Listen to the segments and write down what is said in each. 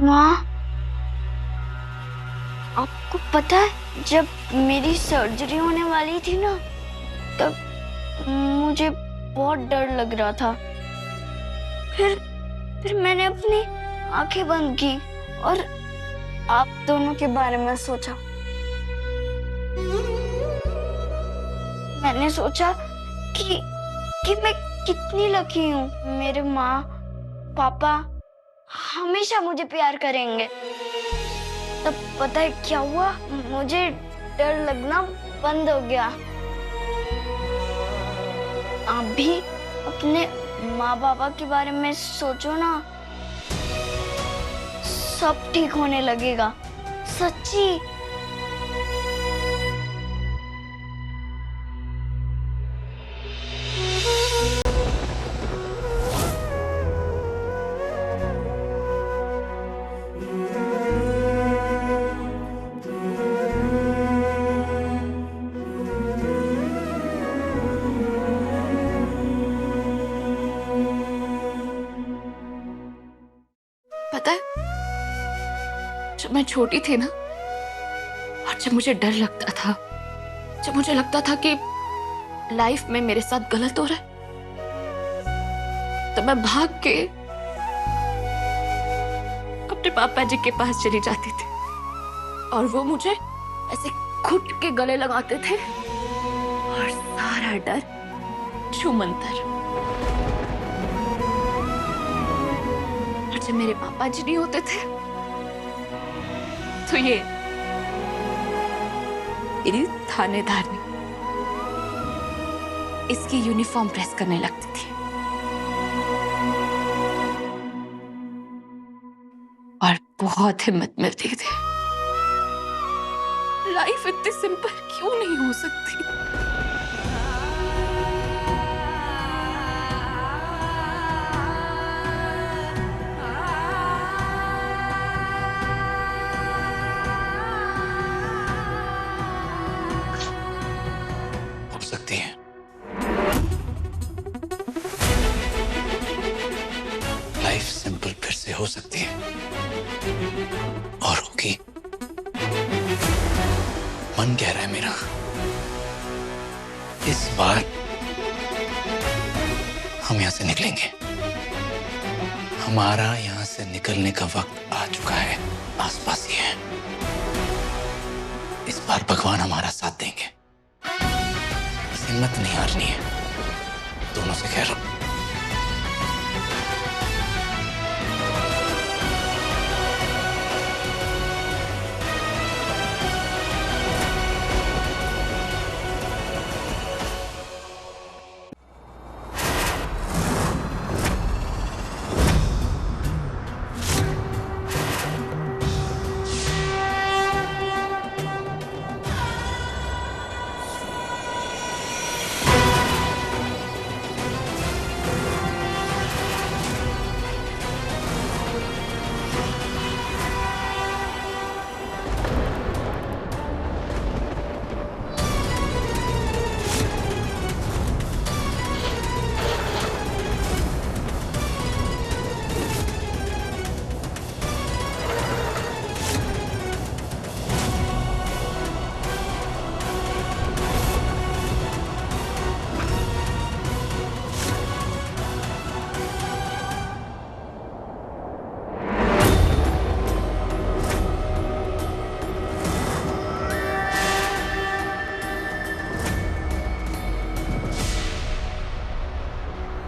माँ, आपको पता है जब मेरी सर्जरी होने वाली थी ना, तब मुझे बहुत डर लग रहा था। फिर फिर मैंने अपनी आंखें बंद की और आप दोनों के बारे में सोचा। मैंने सोचा कि मैं कितनी लकी हूँ। मेरे माँ पापा हमेशा मुझे प्यार करेंगे। तब पता है क्या हुआ? मुझे डर लगना बंद हो गया। आप भी अपने माँ बाबा के बारे में सोचो ना, सब ठीक होने लगेगा। सच्ची। पता है, जब मैं छोटी थी ना, और जब मुझे डर लगता था, जब मुझे लगता था कि लाइफ में मेरे साथ गलत हो रहा है, तो मैं भाग के अपने पापा जी के पास चली जाती थी और वो मुझे ऐसे घुट के गले लगाते थे और सारा डर छूमंतर। और जब मेरे पापा जी नहीं होते थे तो ये मेरी थानेदारनी इसकी यूनिफॉर्म प्रेस करने लगती थी और बहुत हिम्मत मिलती थी। लाइफ इतनी सिंपल क्यों नहीं हो सकती? हो सकती है। लाइफ सिंपल फिर से हो सकती है और होगी। मन कह रहा है मेरा, इस बार हम यहां से निकलेंगे। हमारा यहां से निकलने का वक्त आ चुका है, आसपास ही है। इस बार भगवान हमारा साथ देंगे। बस हिम्मत नहीं हारनी है, दोनों से कह रहा हूं।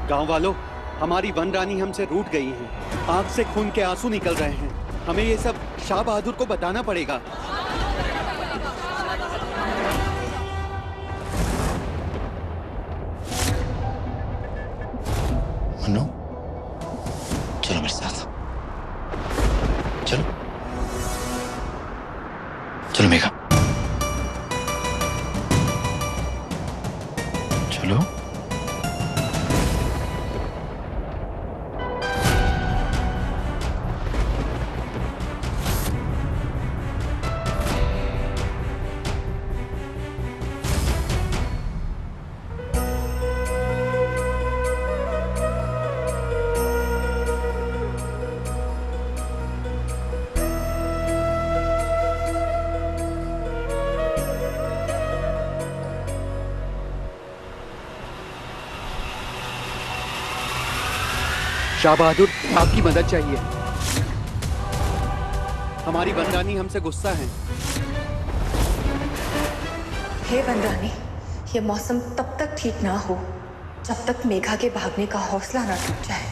गांव वालों, हमारी वन रानी हमसे रूठ गई हैं। आंख से खून के आंसू निकल रहे हैं। हमें ये सब शाह बहादुर को बताना पड़ेगा। मनु, चलो मेरे साथ। चलो चलो मेघा, चलो। शाह बहादुर, आपकी मदद चाहिए। हमारी वनरानी हमसे गुस्सा है। हे वनरानी, ये मौसम तब तक ठीक ना हो जब तक मेघा के भागने का हौसला ना टूट जाए।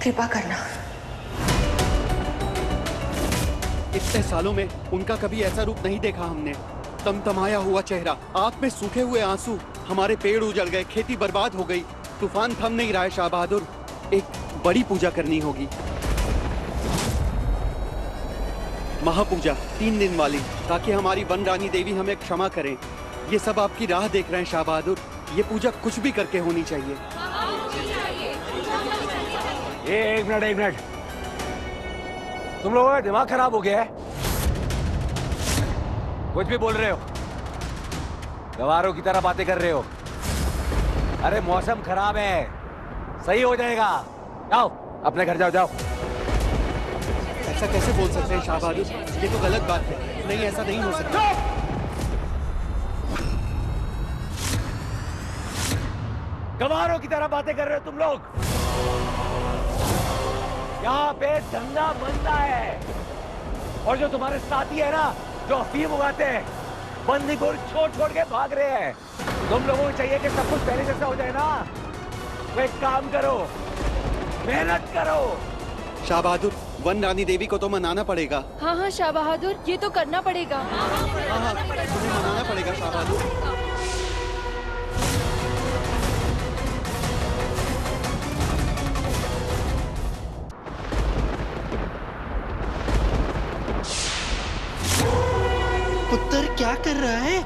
कृपा करना। इतने सालों में उनका कभी ऐसा रूप नहीं देखा हमने। तमतमाया हुआ चेहरा, आंख में सूखे हुए आंसू। हमारे पेड़ उजड़ गए, खेती बर्बाद हो गई, तूफान थम नहीं रहा है। शाह बहादुर, एक बड़ी पूजा करनी होगी। महापूजा 3 दिन वाली, ताकि हमारी वन रानी देवी हमें क्षमा करें। ये सब आपकी राह देख रहे हैं शाह बहादुर। ये पूजा कुछ भी करके होनी चाहिए। एक मिनट, तुम लोगों का दिमाग खराब हो गया है? कुछ भी बोल रहे हो, गवारों की तरह बातें कर रहे हो। अरे मौसम खराब है, सही हो जाएगा। जाओ अपने घर जाओ। ऐसा कैसे बोल सकते हैं शाह बहादुर? ये तो गलत बात है। नहीं, ऐसा नहीं हो सकता। गवारों की तरह बातें कर रहे हो तुम लोग। यहाँ पे धंधा बनता है, और जो तुम्हारे साथी है ना, जो अफीम उगाते हैं, बंदी को छोड़ के भाग रहे हैं। तुम लोगों को चाहिए कि सब कुछ पहले जैसा हो जाए ना। तो एक काम करो, मेहनत करो। शाह बहादुर, वन रानी देवी को तो मनाना पड़ेगा। हाँ शाह बहादुर, ये तो करना पड़ेगा। हाँ, तुम्हें मनाना पड़ेगा शाह बहादुर। पुत्र क्या कर रहा है?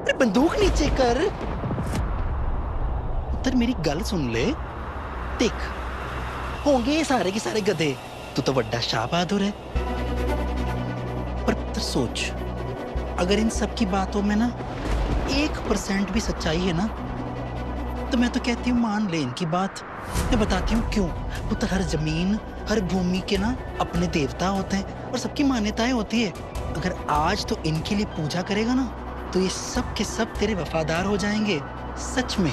अरे बंदूक नीचे कर। पुत्र मेरी गल सुन ले। देख, होंगे ये सारे के सारे गधे, तू तो बड़ा शाह बहादुर है। पर पुत्र सोच, अगर इन सब की बातों में ना 1% भी सच्चाई है ना, तो मैं तो कहती हूँ मान ले इनकी बात। मैं बताती हूँ क्यों। पुत्र, हर जमीन, हर भूमि के ना अपने देवता होते हैं और सबकी मान्यताएं होती है। अगर आज तो इनके लिए पूजा करेगा ना, तो ये सब के सब तेरे वफादार हो जाएंगे। सच में।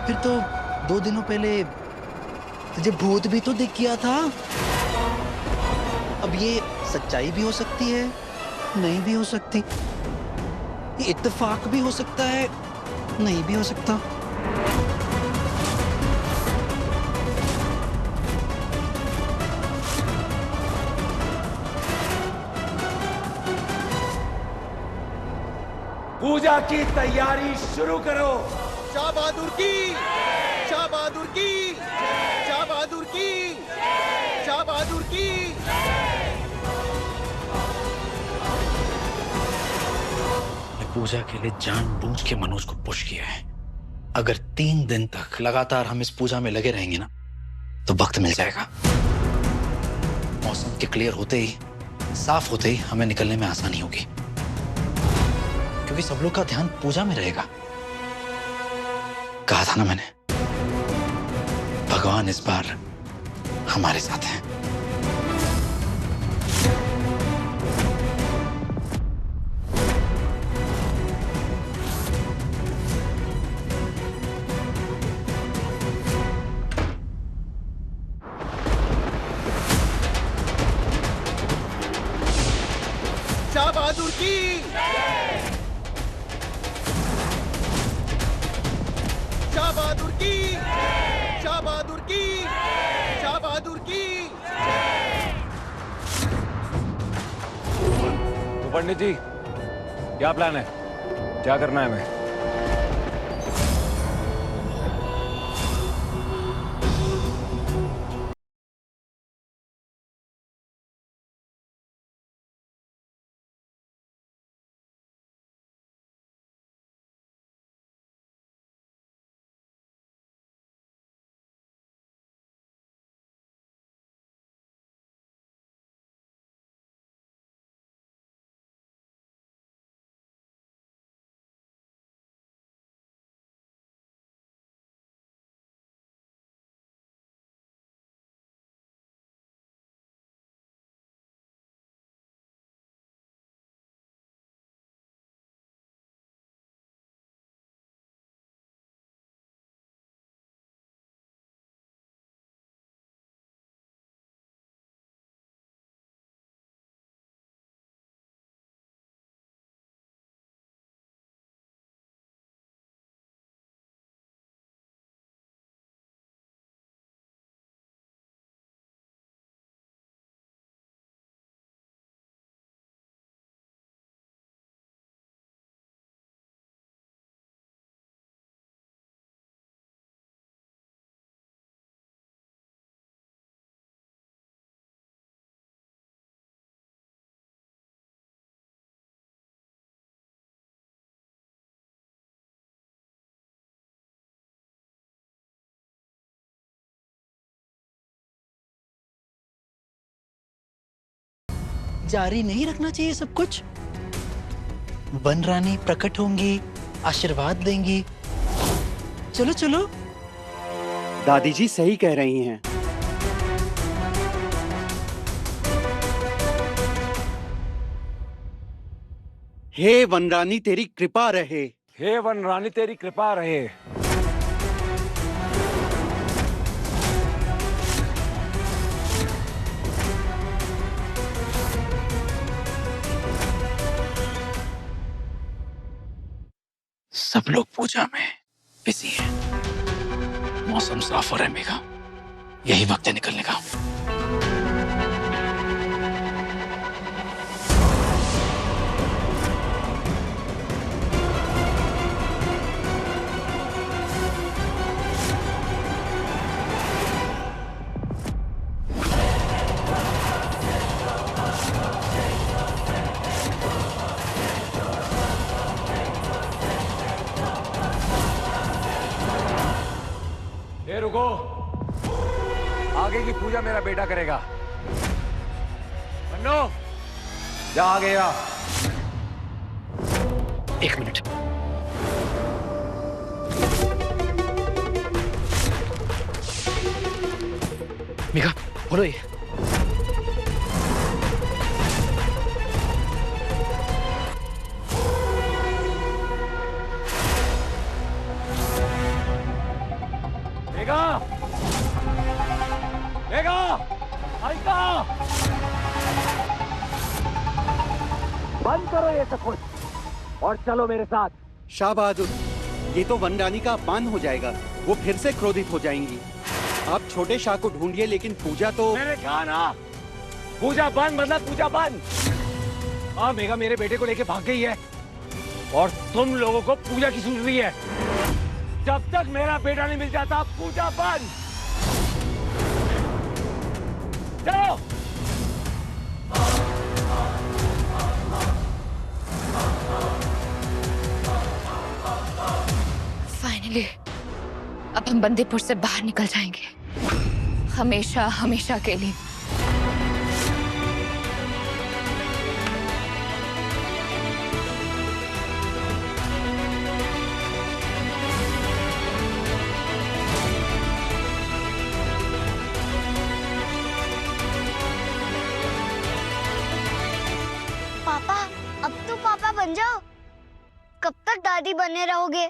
फिर तो 2 दिनों पहले तुझे भूत भी तो दिख गया था। अब ये सच्चाई भी हो सकती है, नहीं भी हो सकती। ये इत्तेफाक भी हो सकता है, नहीं भी हो सकता। पूजा की तैयारी शुरू करो। शाह बहादुर की, शाह बहादुर की, शाह बहादुर की, शाह बहादुर की। पूजा के लिए जानबूझ के मनोज को पुश किया है। अगर 3 दिन तक लगातार हम इस पूजा में लगे रहेंगे ना, तो वक्त मिल जाएगा। मौसम के क्लियर होते ही, साफ होते ही हमें निकलने में आसानी होगी, क्योंकि सब लोग का ध्यान पूजा में रहेगा। कहा था ना मैंने, भगवान इस बार हमारे साथ हैं। शाह बहादुर की, शाह बहादुर की, शाह बहादुर की, शाह बहादुर की। तो पंडित जी, क्या प्लान है? क्या करना है हमें? जारी नहीं रखना चाहिए सब कुछ? वन रानी प्रकट होंगी, आशीर्वाद देंगी। चलो चलो। दादी जी सही कह रही हैं। हे वनरानी तेरी कृपा रहे। हे वन रानी तेरी कृपा रहे। सब लोग पूजा में बिजी हैं। मौसम साफ हो रहा है मेघा, यही वक्त है निकलने का। ये रुको, आगे की पूजा मेरा बेटा करेगा। मन्नो, जा आ गया। 1 मिनट। मेघा बोलो ये। मेघा, मेघा, आइका, बंद करो ये सब कुछ और चलो मेरे साथ। शाह बहादुर, ये तो वनरानी का अपमान हो जाएगा। वो फिर से क्रोधित हो जाएंगी। आप छोटे शाह को ढूंढिए, लेकिन पूजा तो। मैंने कहा ना, पूजा बंद मतलब पूजा बंद। मेघा मेरे बेटे को लेके भाग गई है और तुम लोगों को पूजा की सूझ रही है। जब तक मेरा बेटा नहीं मिल जाता पूजा बंद। चलो। फाइनली अब हम बंदीपुर से बाहर निकल जाएंगे, हमेशा हमेशा के लिए। पापा, अब तो पापा बन जाओ। कब तक दादी बने रहोगे?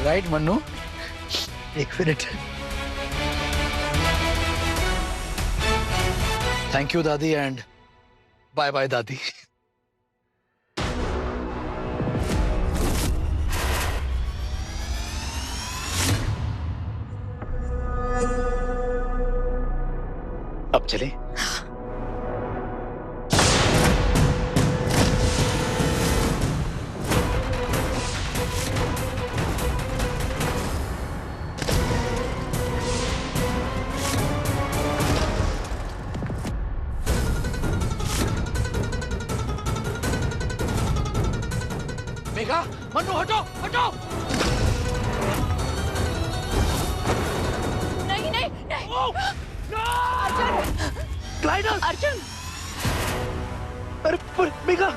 Right Mannu, 1 minute. Thank you दादी एंड बाय बाय दादी। अब चले। मेघा, मन्नू हटो हटो। नहीं नहीं नहीं, ग्लाइडर। अर्जुन, अरे पर मेघा।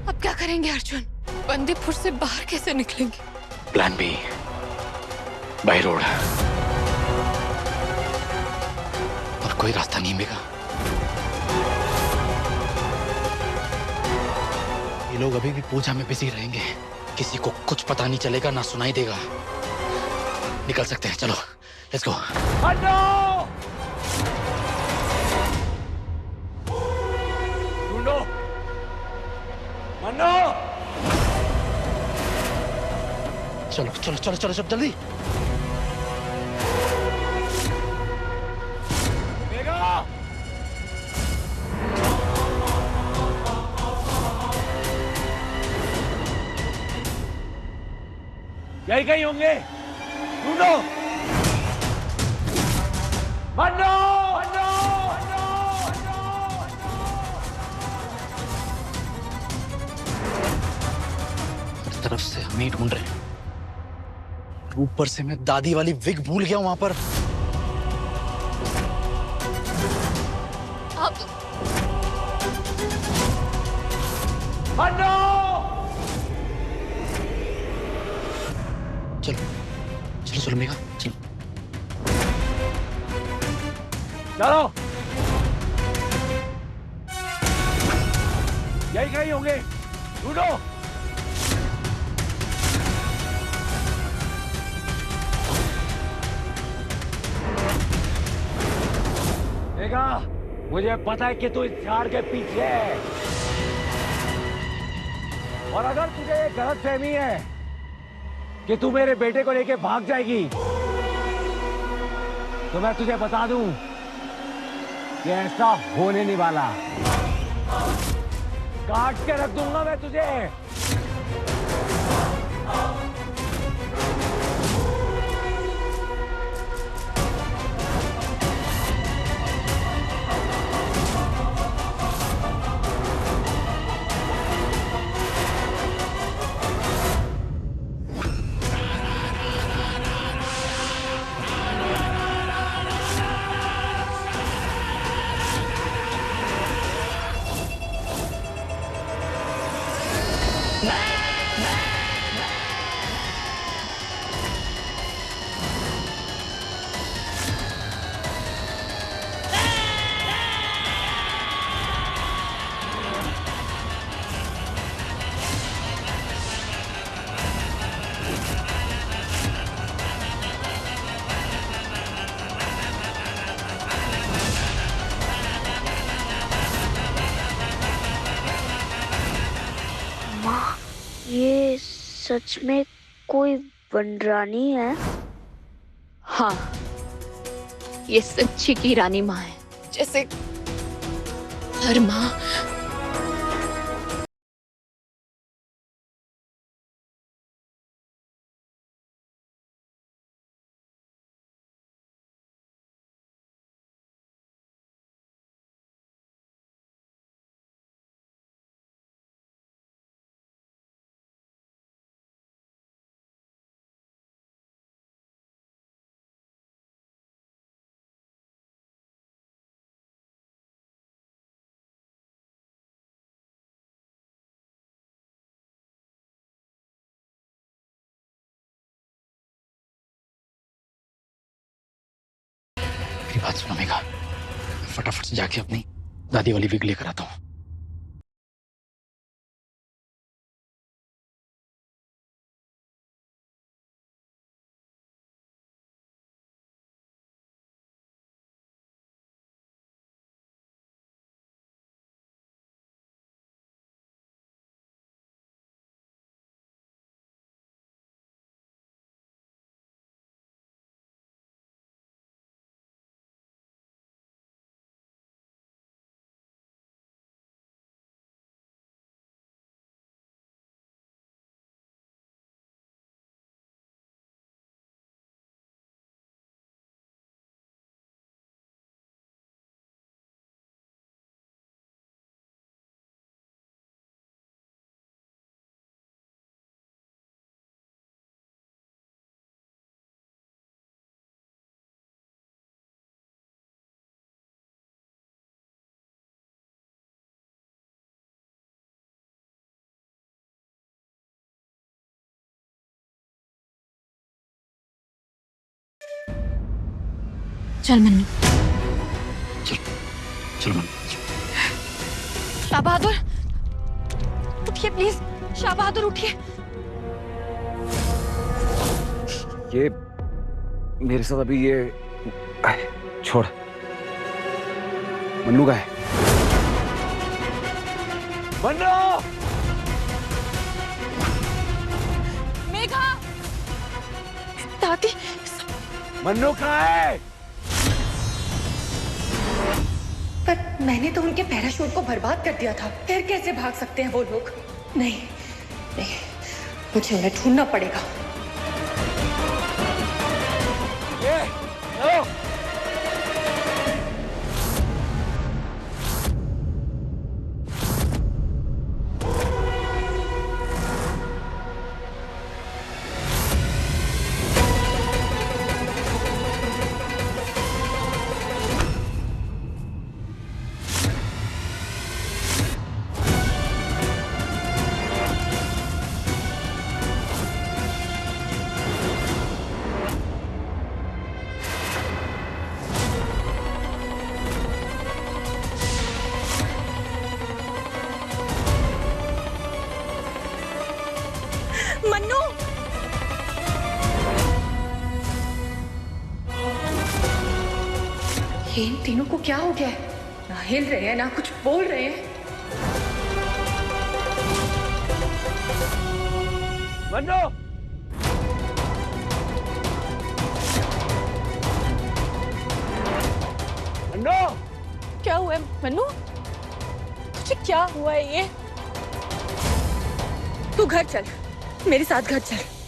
अब क्या करेंगे अर्जुन? बंदीपुर से बाहर कैसे निकलेंगे? Plan B, by road. और कोई रास्ता नहीं मेघा। ये लोग अभी भी पूजा में बिजी रहेंगे, किसी को कुछ पता नहीं चलेगा, ना सुनाई देगा। निकल सकते हैं, चलो लेट्स गो। ढूंढो, मन्नो। चलो चलो चलो चलो सब जल्दी। मेघा, यही कहीं होंगे, ढूंढो। मन्नो, मन्नो, मन्नो, हर तरफ से हम ही ढूंढ रहे हैं। ऊपर से मैं दादी वाली विग भूल गया वहां पर। आप मन्नू! चलो चलो चलो मेघा चलो। चलो, यही कहीं होंगे, ढूंढो। देखा, मुझे पता है कि तू इस झाड़ के पीछे है, और अगर तुझे ये गलतफहमी है कि तू मेरे बेटे को लेके भाग जाएगी, तो मैं तुझे बता दूं कि ऐसा होने नहीं वाला। काट के रख दूंगा मैं तुझे। माँ, ये सच में कोई वनरानी है? हाँ, ये सच्ची की रानी माँ है, जैसे हर माँ। मेरी बात सुनो मेघा, फटाफट से जाके अपनी दादी वाली विग लेकर आता हूँ। चल मन्नू। चलो चलो मन। शाह बहादुर, उठिए प्लीज। शाह बहादुर उठिए। ये मेरे साथ अभी ये छोड़। मन्नू का है। मन्नू! मेघा, दादी। मन्नू कहाँ है? पर मैंने तो उनके पैराशूट को बर्बाद कर दिया था, फिर कैसे भाग सकते हैं वो लोग? नहीं नहीं, मुझे उन्हें ढूंढना पड़ेगा। चलो। ये इन तीनों को क्या हो गया है? ना हिल रहे हैं, ना कुछ बोल रहे हैं। मन्नू! मन्नू! क्या हुआ है मन्नू? तुझे क्या हुआ है ये? तू घर चल, मेरे साथ घर चल।